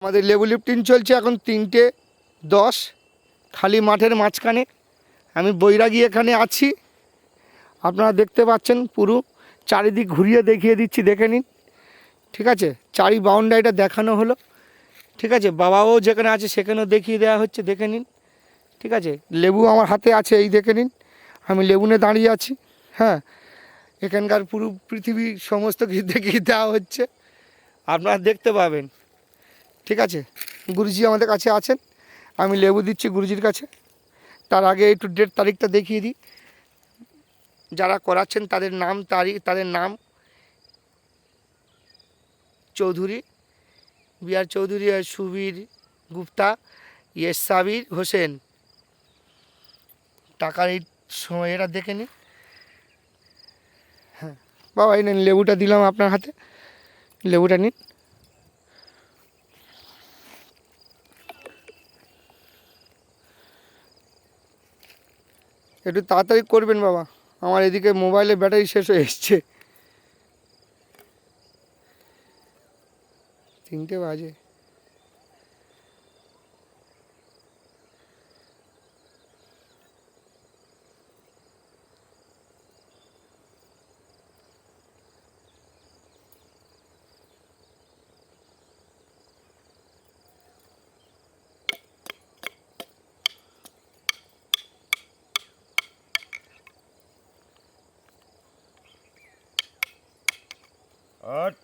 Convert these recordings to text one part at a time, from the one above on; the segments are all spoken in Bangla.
আমাদের লেবু লিফটিং চলছে এখন 3:10 খালি মাঠের মাঝখানে। আমি বৈরাগী এখানে আছি, আপনারা দেখতে পাচ্ছেন। পুরো চারিদিক ঘুরিয়ে দেখিয়ে দিচ্ছি, দেখে নিন। ঠিক আছে, চারি বাউন্ডারিটা দেখানো হলো। ঠিক আছে, বাবাও যেখানে আছে সেখানেও দেখিয়ে দেওয়া হচ্ছে, দেখে নিন। ঠিক আছে, লেবু আমার হাতে আছে, এই দেখে নিন। আমি লেবুনে দাঁড়িয়ে আছি। হ্যাঁ, এখানকার পুরো পৃথিবীর সমস্ত কিছু দেখিয়ে দেওয়া হচ্ছে, আপনারা দেখতে পাবেন। ঠিক আছে, গুরুজি আমাদের কাছে আছেন, আমি লেবু দিচ্ছি গুরুজির কাছে। তার আগে একটু ডেট তারিখটা দেখিয়ে দিই। যারা করাচ্ছেন তাদের নাম, তাদের নাম চৌধুরী, বিআর চৌধুরী, সুবীর গুপ্তা, সাবির হোসেন। টাকার এই সময় এটা দেখে নিন। হ্যাঁ বাবা, এই নেন, লেবুটা দিলাম আপনার হাতে, লেবুটা নিন। একটু তাড়াতাড়ি করবেন বাবা, আমার এদিকে মোবাইলের ব্যাটারি শেষ হয়ে এসছে। 3টে বাজে। हट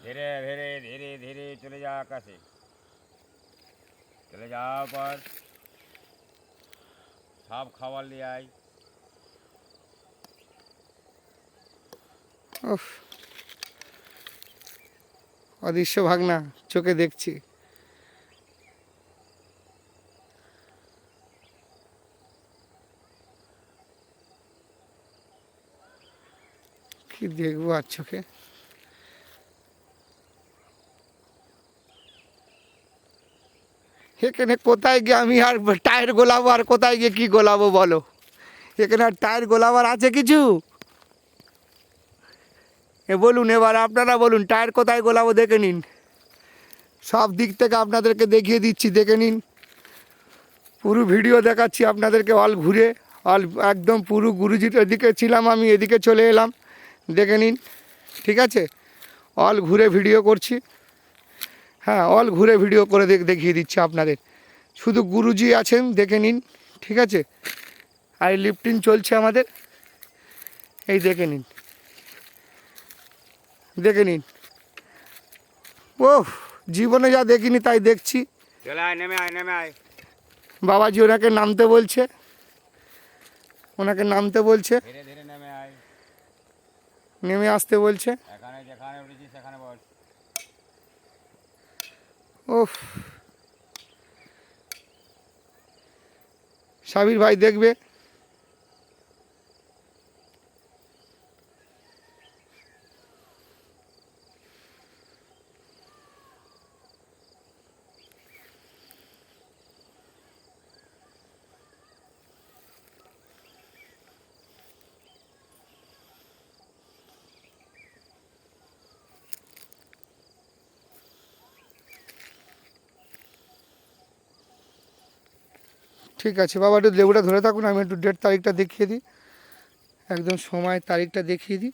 धीरे धीरे धीरे धीरे चले जा आकाशे चले जाओ पर सब खावार लिए आई উফ, অদৃশ্য ভাগনা চোখে দেখছি। কি দেখবো আর চোখে। এখানে কোথায় গিয়ে আমি আর টায়ার গোলাবো, আর কোথায় গিয়ে কি গোলাবো বলো? এখানে আর টায়ার গোলাবার আছে কিছু? বলুন, এবার আপনারা বলুন, টায়ার কোথায় গোলাবো দেখে নিন। সব দিক থেকে আপনাদেরকে দেখিয়ে দিচ্ছি, দেখে নিন। পুরো ভিডিও দেখাচ্ছি আপনাদেরকে, অল ঘুরে, অল একদম পুরো গুরুজির এদিকে ছিলাম, আমি এদিকে চলে এলাম, দেখে নিন। ঠিক আছে, অল ঘুরে ভিডিও করছি। হ্যাঁ, অল ঘুরে ভিডিও করে দেখিয়ে দিচ্ছি আপনাদের। শুধু গুরুজি আছেন, দেখে নিন। ঠিক আছে, আর লিফটিং চলছে আমাদের, এই দেখে নিন, দেখে নিন। ওহ, জীবনে যা দেখিনি তাই দেখছি। चले आए नेमे आए नेमे आए বাবাজি ওনাকে নামতে বলছে, ওনাকে নামতে বলছে, धीरे धीरे नेमे आए নেমে আসতে বলছে। এখানে যেখানে উঠেছি সেখানে বস ওহ, সাবির ভাই দেখবে। ঠিক আছে বাবা, একটু লেবুটা ধরে থাকুন, আমি একটু ডেট তারিখটা দেখিয়ে দিই, একদম সময় তারিখটা দেখিয়ে দিই।